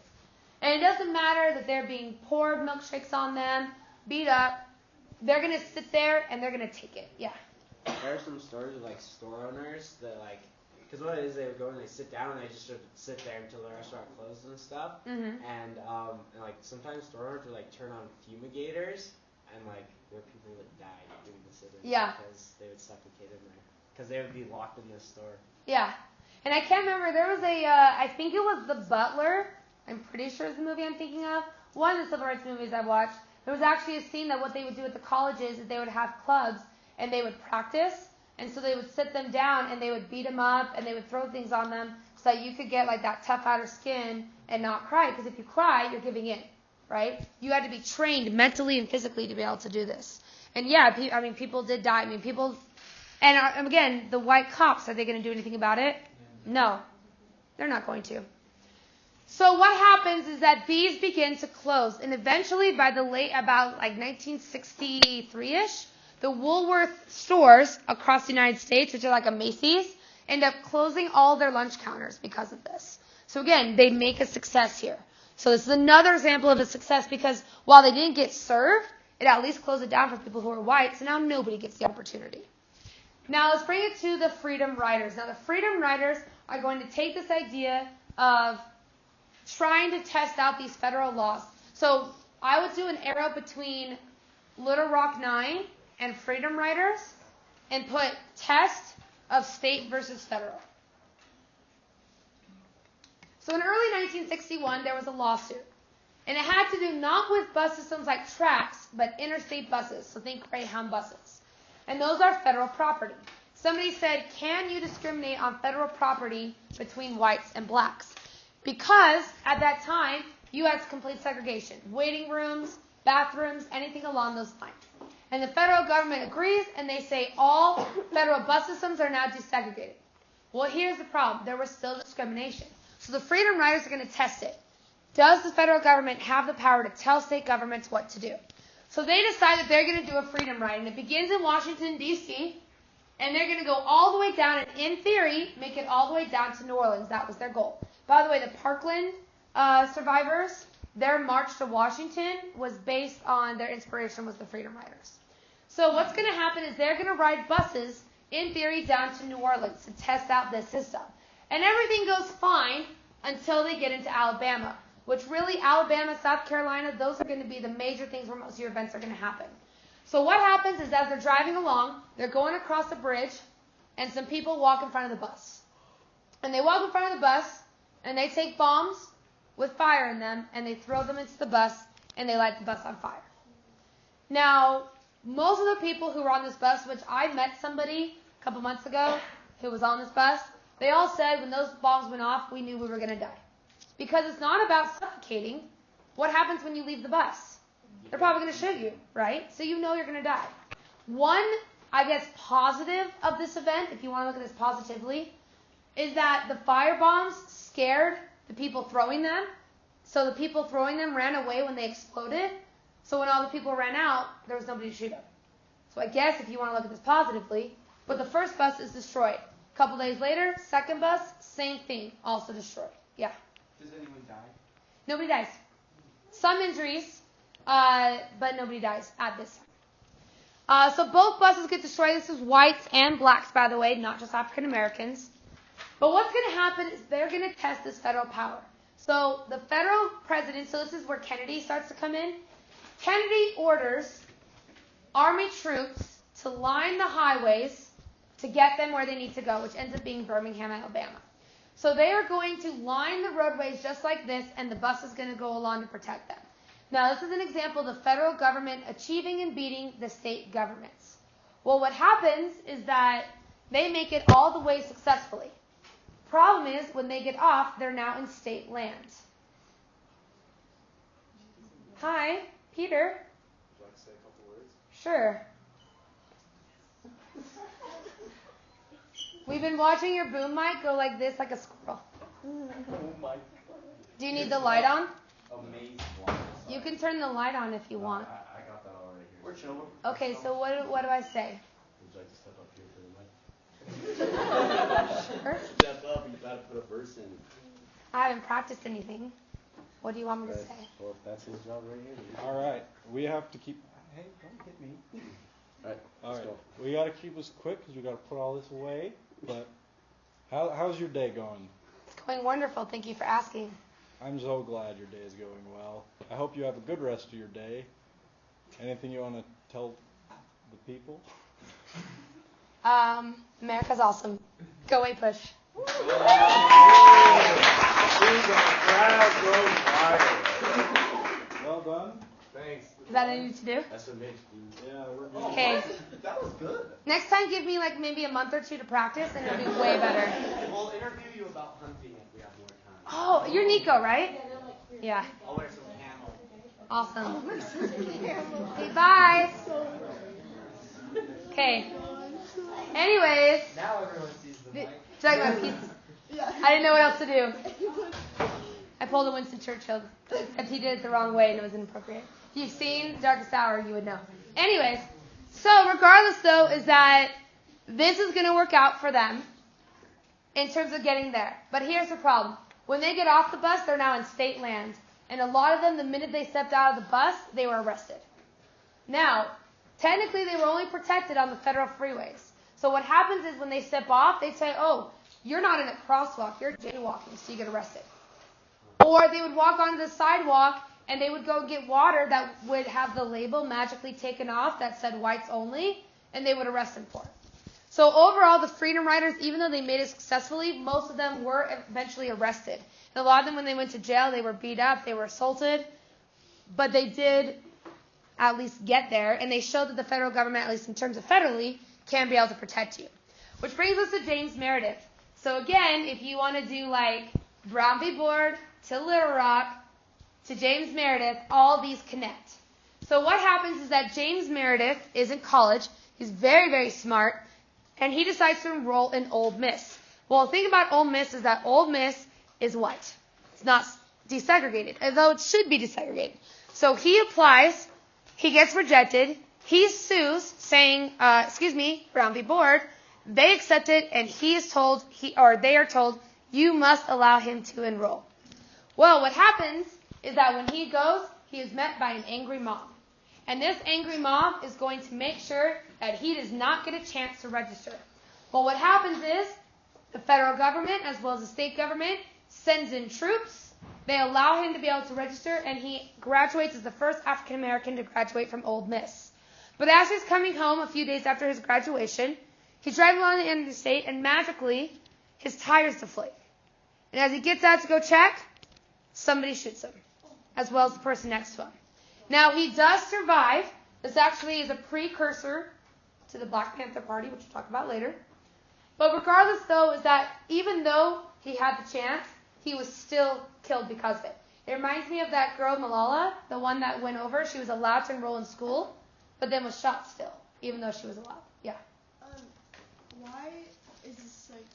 And it doesn't matter that they're being poured milkshakes on them, beat up. They're going to sit there and they're going to take it. Yeah.
There are some stories with store owners that because what it is, they would go and they sit down and they just sit there until the restaurant closed and stuff.
Mm-hmm.
And sometimes store owners would turn on fumigators and there were people that died doing the sit-ins.
Yeah.
Because they would suffocate in there. Because they would be locked in this store.
Yeah. And I can't remember, there was I think it was The Butler. I'm pretty sure it's the movie I'm thinking of. One of the civil rights movies I've watched. There was actually a scene that what they would do at the colleges is they would have clubs and they would practice. And so they would sit them down and they would beat them up and they would throw things on them so that you could get that tough outer skin and not cry. Because if you cry, you're giving in, right? You had to be trained mentally and physically to be able to do this. And yeah, people did die. And again, the white cops, are they going to do anything about it? No, they're not going to. So what happens is that these begin to close, and eventually by the late, about 1963-ish, the Woolworth stores across the United States, which are like a Macy's, end up closing all their lunch counters because of this. So again, they make a success here. So this is another example of a success because while they didn't get served, it at least closed it down for people who are white, so now nobody gets the opportunity. Now let's bring it to the Freedom Riders. Now the Freedom Riders are going to take this idea of trying to test out these federal laws. So I would do an arrow between Little Rock 9 and Freedom Riders and put test of state versus federal. So in early 1961, there was a lawsuit. And it had to do not with bus systems like tracks, but interstate buses. So think Greyhound buses. And those are federal property. Somebody said, can you discriminate on federal property between whites and blacks? Because at that time, you had complete segregation. Waiting rooms, bathrooms, anything along those lines. And the federal government agrees, and they say all federal bus systems are now desegregated. Well, here's the problem. There was still discrimination. So the Freedom Riders are going to test it. Does the federal government have the power to tell state governments what to do? So they decide that they're going to do a freedom ride, and it begins in Washington, D.C., and they're going to go all the way down, and in theory, make it all the way down to New Orleans. That was their goal. By the way, the Parkland survivors, their march to Washington was based on, their inspiration was the Freedom Riders. So what's going to happen is they're going to ride buses in theory, down to New Orleans to test out this system. And everything goes fine until they get into Alabama, which really Alabama, South Carolina, those are going to be the major things where most of your events are going to happen. So what happens is as they're driving along, they're going across a bridge, and some people walk in front of the bus. And they walk in front of the bus, and they take bombs with fire in them, and they throw them into the bus, and they light the bus on fire. Now, most of the people who were on this bus, which I met somebody a couple months ago who was on this bus, they all said when those bombs went off, we knew we were going to die. Because it's not about suffocating. What happens when you leave the bus? They're probably going to shoot you, right? So you know you're going to die. One, I guess, positive of this event, if you want to look at this positively, is that the fire bombs scared the people throwing them. So the people throwing them ran away when they exploded. So when all the people ran out, there was nobody to shoot them. So I guess if you want to look at this positively, but the first bus is destroyed. A couple days later, second bus, same thing, also destroyed. Yeah.
Does anyone die?
Nobody dies. Some injuries, but nobody dies at this time. So both buses get destroyed. This is whites and blacks, by the way, not just African Americans. But what's going to happen is they're going to test this federal power. So the federal president, so this is where Kennedy starts to come in. Kennedy orders Army troops to line the highways to get them where they need to go, which ends up being Birmingham, Alabama. So they are going to line the roadways just like this, and the bus is going to go along to protect them. Now, this is an example of the federal government achieving and beating the state governments. Well, what happens is that they make it all the way successfully. Problem is, when they get off, they're now in state lands. Hi, Peter.
Would you like to say a couple words?
Sure. We've been watching your boom mic go like this, like a squirrel.
Oh my God.
Do you need the light on?
Amazing.
You can turn the light on if you want.
I got that already here.
We're chilling.
Okay, so what do I say?
Would you like to step up here for the mic?
Sure.
Step up, you gotta put a verse in.
I haven't practiced anything. What do you want me to say?
Well, that's his job right here.
All right, we have to keep. Hey, don't hit me. All right, we got to keep this quick because we got to put all this away. But how's your day going?
It's going wonderful. Thank you for asking.
I'm so glad your day is going well. I hope you have a good rest of your day. Anything you want to tell the people?
America's awesome. Go away, push.
Well done.
Thanks.
Is that all you need to do?
That's what Mitch do.
Yeah, we're
Okay.
That was good.
Next time, give me like maybe a month or two to practice, and it'll be way better.
We'll interview you about hunting if we have more time.
Oh, you're Nico, right? Yeah.
I'll wear some camo.
Awesome. Okay, bye. Okay. Anyways,
Now everyone sees the mic.
talking about pieces. I didn't know what else to do. I pulled a Winston Churchill, except he did it the wrong way and it was inappropriate. If you've seen Darkest Hour, you would know. Anyways, so regardless though, is that this is going to work out for them in terms of getting there. But here's the problem. When they get off the bus, they're now in state land. And a lot of them, the minute they stepped out of the bus, they were arrested. Now, technically they were only protected on the federal freeways. So what happens is when they step off, they say, oh, you're not in a crosswalk, you're jaywalking, so you get arrested. Or they would walk onto the sidewalk and they would go get water that would have the label magically taken off that said whites only, and they would arrest them for it. So overall, the Freedom Riders, even though they made it successfully, most of them were eventually arrested. And a lot of them, when they went to jail, they were beat up, they were assaulted, but they did at least get there, and they showed that the federal government, at least in terms of federally, can be able to protect you. Which brings us to James Meredith. So again, if you want to do like Brown v. Board to Little Rock to James Meredith, all these connect. So what happens is that James Meredith is in college. He's very, very smart, and he decides to enroll in Ole Miss. Well, the thing about Ole Miss is that Ole Miss is white. It's not desegregated, although it should be desegregated. So he applies, he gets rejected, he sues, saying, Brown v. Board. They accept it, and they are told, you must allow him to enroll. Well, what happens is that when he goes, he is met by an angry mob. And this angry mob is going to make sure that he does not get a chance to register. Well, what happens is the federal government, as well as the state government, sends in troops. They allow him to be able to register, and he graduates as the first African American to graduate from Ole Miss. But as he's coming home a few days after his graduation, he's driving along the interstate, and magically, his tires deflate. And as he gets out to go check, somebody shoots him, as well as the person next to him. Now, he does survive. This actually is a precursor to the Black Panther Party, which we'll talk about later. But regardless, though, is that even though he had the chance, he was still killed because of it. It reminds me of that girl, Malala, the one that went over. She was allowed to enroll in school, but then was shot still, even though she was allowed. Yeah.
Why is this like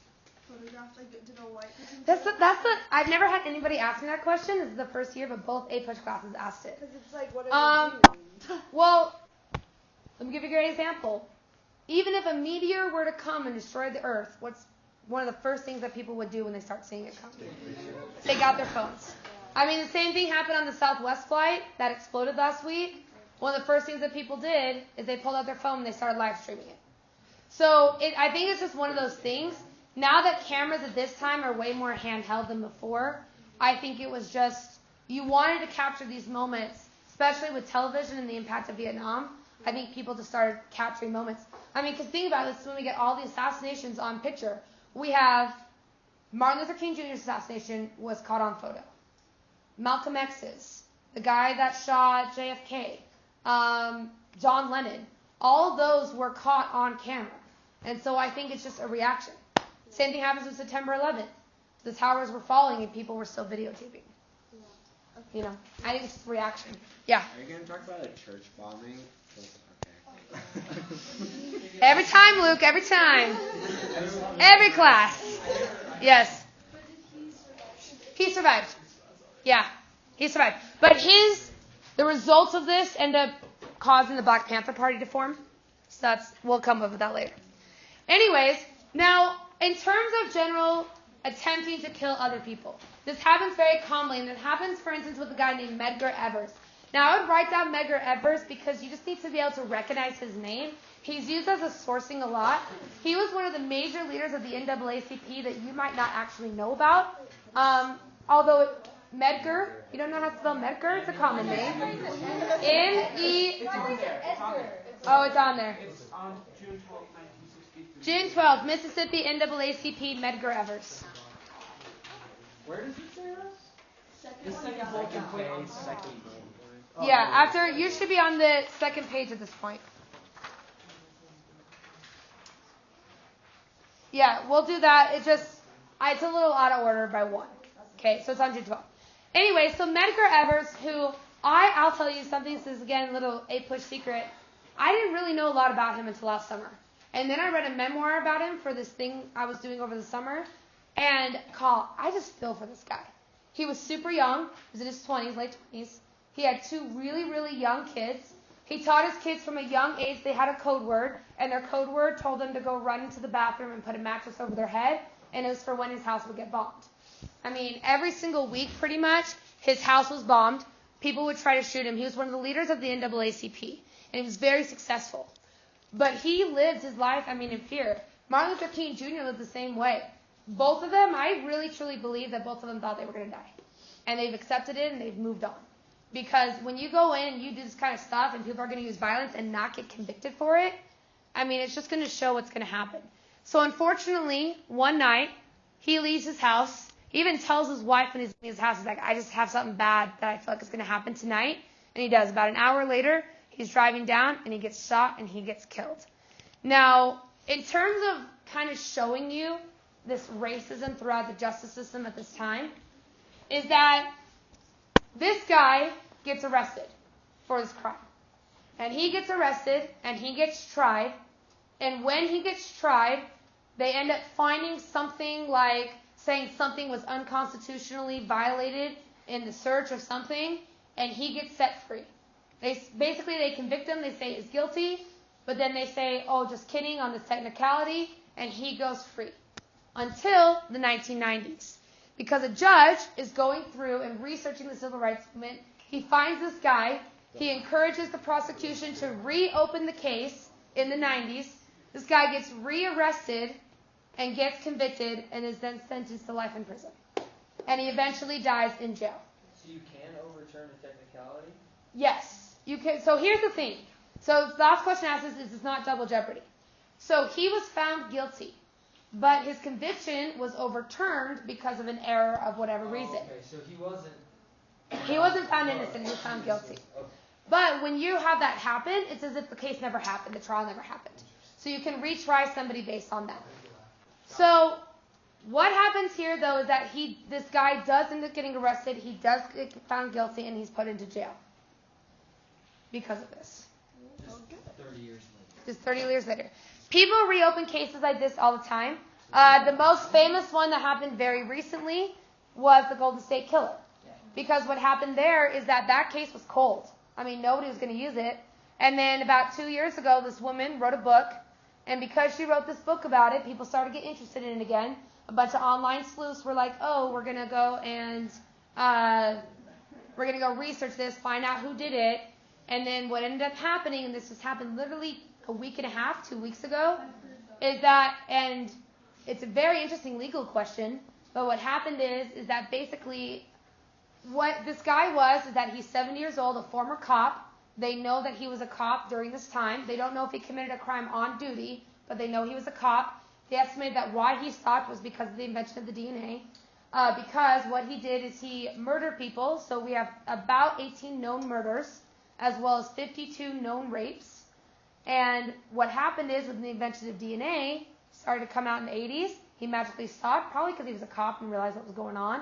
photographed? Like, did a white person?
I've never had anybody ask me that question. This is the first year, but both A-Push classes asked it.
Because it's like, what are they doing?
Well, let me give you a great example. Even if a meteor were to come and destroy the Earth, what's one of the first things that people would do when they start seeing it coming? Take out their phones. I mean, the same thing happened on the Southwest flight that exploded last week. One of the first things that people did is they pulled out their phone and they started live streaming it. So I think it's just one of those things. Now that cameras at this time are way more handheld than before, I think it was just, you wanted to capture these moments, especially with television and the impact of Vietnam. I think people just started capturing moments. I mean, because think about this, when we get all the assassinations on picture, we have Martin Luther King Jr.'s assassination was caught on photo. Malcolm X's, the guy that shot JFK, John Lennon, all of those were caught on camera. And so I think it's just a reaction. Same thing happens with September 11th. The towers were falling and people were still videotaping. You know, I think it's just a reaction. Yeah.
Are you going to talk about a church bombing? Okay.
Every time, Luke, every time. Every class. Yes. He survived. Yeah, he survived. But the results of this end up causing the Black Panther Party to form. So we'll come up with that later. Anyways, now, in terms of general attempting to kill other people, this happens very commonly, and it happens, for instance, with a guy named Medgar Evers. Now, I would write down Medgar Evers because you just need to be able to recognize his name. He's used as a sourcing a lot. He was one of the major leaders of the NAACP that you might not actually know about. Although Medgar, you don't know how to spell Medgar? It's a common name. N-E... Oh, it's on there.
It's on June 12, 1963.
June 12th, Mississippi NAACP, Medgar Evers.
Where does it say us?
Second
The
one
second
down.
bulletin point on
Second.
Yeah, you should be on the second page at this point. Yeah, we'll do that. It's a little out of order by one. Okay, so it's on June 12th. Anyway, so Medgar Evers, who I'll tell you something. This is, again, a little A-Push secret. I didn't really know a lot about him until last summer. And then I read a memoir about him for this thing I was doing over the summer. And I just feel for this guy. He was super young. He was in his 20s, late 20s. He had two really, really young kids. He taught his kids from a young age they had a code word, and their code word told them to go run into the bathroom and put a mattress over their head, and it was for when his house would get bombed. I mean, every single week, pretty much, his house was bombed. People would try to shoot him. He was one of the leaders of the NAACP, and he was very successful. But he lived his life, in fear. Martin Luther King Jr. lived the same way. Both of them, I really, truly believe that both of them thought they were going to die. And they've accepted it, and they've moved on. Because when you go in and you do this kind of stuff and people are going to use violence and not get convicted for it, it's just going to show what's going to happen. So unfortunately, one night, he leaves his house. He even tells his wife when he's in his house, he's like, I just have something bad that I feel like is going to happen tonight. And he does. About an hour later, he's driving down and he gets shot and he gets killed. Now, in terms of kind of showing you this racism throughout the justice system at this time, is that this guy gets arrested for this crime. And he gets arrested and he gets tried. And when he gets tried, they end up finding something like saying something was unconstitutionally violated in the search of something, and he gets set free. They convict him, they say he's guilty, but then they say, oh, just kidding on this technicality, and he goes free. Until the 1990s. Because a judge is going through and researching the civil rights movement. He finds this guy. He encourages the prosecution to reopen the case in the 90s. This guy gets rearrested and gets convicted and is then sentenced to life in prison. And he eventually dies in jail.
So you can overturn a technicality?
Yes, you can. So here's the thing. So the last question asked is it's not double jeopardy. So he was found guilty, but his conviction was overturned because of an error of whatever reason.
Okay, so he wasn't...
He wasn't found innocent, he was found guilty. But when you have that happen, it's as if the case never happened, the trial never happened. So you can retry somebody based on that. So what happens here, though, is that this guy does end up getting arrested, he does get found guilty, and he's put into jail because of this.
Just 30 years later.
Just 30 years later. People reopen cases like this all the time. The most famous one that happened very recently was the Golden State Killer. Because what happened there is that case was cold. I mean, nobody was going to use it. And then about 2 years ago, this woman wrote a book. And because she wrote this book about it, people started to get interested in it again. A bunch of online sleuths were like, oh, we're going to go and we're going to go research this, find out who did it. And then what ended up happening, and this just happened literally a week and a half, 2 weeks ago, is that, and it's a very interesting legal question, but what happened is that basically what this guy was is that he's 70 years old, a former cop. They know that he was a cop during this time. They don't know if he committed a crime on duty, but they know he was a cop. They estimated that why he stopped was because of the invention of the DNA. Because what he did is he murdered people. So we have about 18 known murders, as well as 52 known rapes. And what happened is when the invention of DNA started to come out in the 80s, he magically stopped, probably because he was a cop and realized what was going on.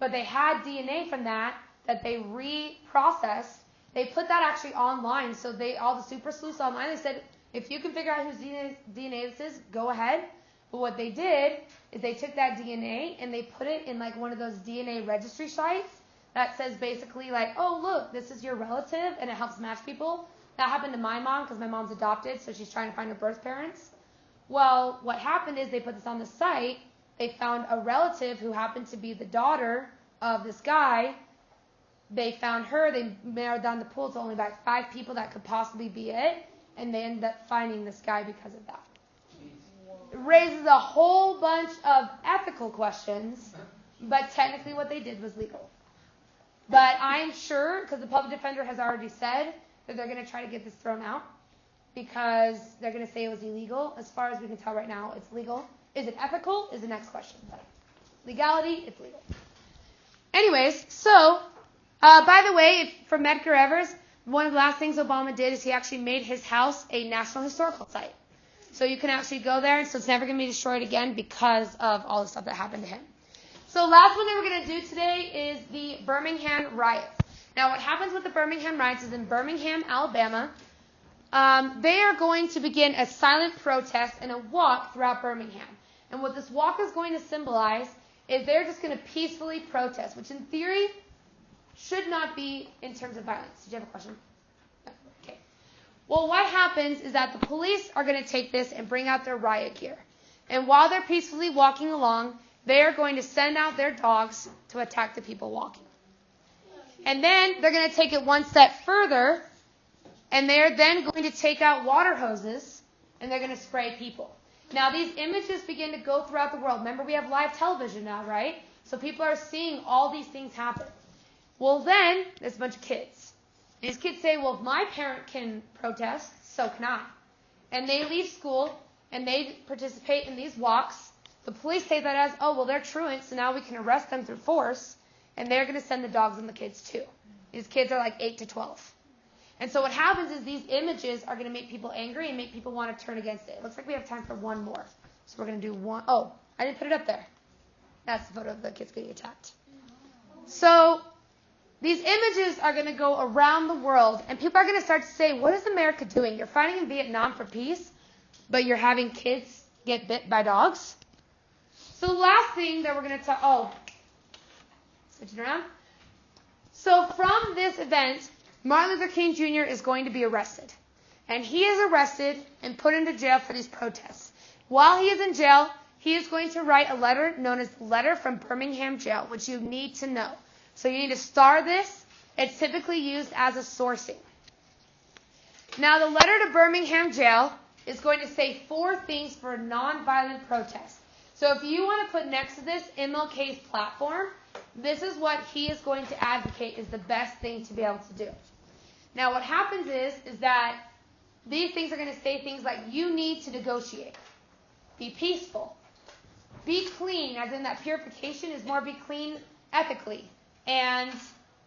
But they had DNA from that they reprocessed. They put that actually online. So all the super sleuths online, they said, if you can figure out whose DNA this is, go ahead. But what they did is they took that DNA and they put it in like one of those DNA registry sites that says basically like, oh, look, this is your relative, and it helps match people. That happened to my mom because my mom's adopted, so she's trying to find her birth parents. Well, what happened is they put this on the site. They found a relative who happened to be the daughter of this guy. They found her. They narrowed down the pool to only about 5 people that could possibly be it, and they ended up finding this guy because of that. It raises a whole bunch of ethical questions, but technically what they did was legal. But I'm sure, because the public defender has already said that they're going to try to get this thrown out because they're going to say it was illegal. As far as we can tell right now, it's legal. Is it ethical? Is the next question. But legality, it's legal. Anyways, so, by the way, for Medgar Evers, one of the last things Obama did is he actually made his house a National Historical Site. So you can actually go there, so it's never going to be destroyed again because of all the stuff that happened to him. So last one that we're going to do today is the Birmingham riots. Now what happens with the Birmingham riots is in Birmingham, Alabama, they are going to begin a silent protest and a walk throughout Birmingham. And what this walk is going to symbolize is they're just going to peacefully protest, which in theory should not be in terms of violence. Did you have a question? No. Okay. Well, what happens is that the police are going to take this and bring out their riot gear. And while they're peacefully walking along, they are going to send out their dogs to attack the people walking. And then they're going to take it one step further, and they're then going to take out water hoses, and they're going to spray people. Now, these images begin to go throughout the world. Remember, we have live television now, right? So people are seeing all these things happen. Well, then, there's a bunch of kids. These kids say, well, if my parent can protest, so can I. And they leave school, and they participate in these walks. The police take that as, oh, well, they're truants, so now we can arrest them through force. And they're going to send the dogs and the kids, too. These kids are like 8 to 12. And so what happens is these images are going to make people angry and make people want to turn against it. It looks like we have time for one more. So we're going to do one. Oh, I didn't put it up there. That's the photo of the kids getting attacked. So these images are going to go around the world, and people are going to start to say, what is America doing? You're fighting in Vietnam for peace, but you're having kids get bit by dogs? So the last thing that we're going to talk, switch it around. So from this event, Martin Luther King Jr. is going to be arrested. And he is arrested and put into jail for these protests. While he is in jail, he is going to write a letter known as the Letter from Birmingham Jail, which you need to know. So you need to star this. It's typically used as a sourcing. Now, the letter to Birmingham Jail is going to say 4 things for a nonviolent protest. So if you want to put next to this MLK's platform, this is what he is going to advocate is the best thing to be able to do. Now what happens is that these things are going to say things like you need to negotiate. Be peaceful. Be clean, as in that purification is more be clean ethically. And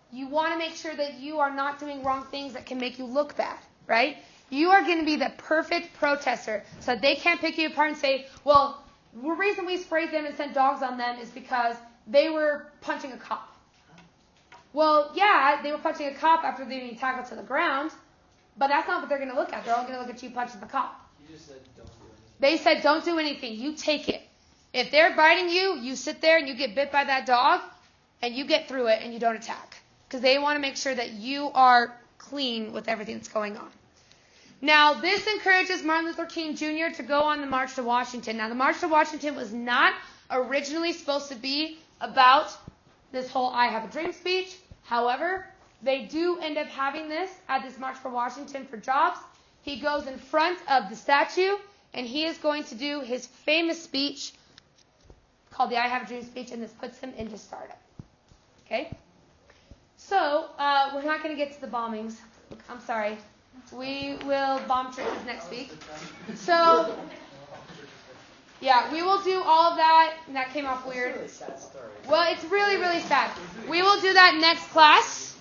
you want to make sure that you are not doing wrong things that can make you look bad, right? You are going to be the perfect protester so that they can't pick you apart and say, well, the reason we sprayed them and sent dogs on them is because they were punching a cop. Well, yeah, they were punching a cop after they were tackled to the ground, but that's not what they're going to look at. They're all going to look at you punching the cop.
You just said don't do anything.
They said don't do anything. You take it. If they're biting you, you sit there and you get bit by that dog, and you get through it and you don't attack. Because they want to make sure that you are clean with everything that's going on. Now, this encourages Martin Luther King Jr. to go on the March to Washington. Now, the March to Washington was not originally supposed to be about this whole I Have a Dream speech. However, they do end up having this at this March for Washington for jobs. He goes in front of the statue, and he is going to do his famous speech called the I Have a Dream speech, and this puts him into startup. Okay? So, we're not going to get to the bombings. I'm sorry. We will bomb churches next week. So, yeah, we will do all of that. And that came off weird.
That's a really sad story.
Well, it's really, really sad. We will do that next class.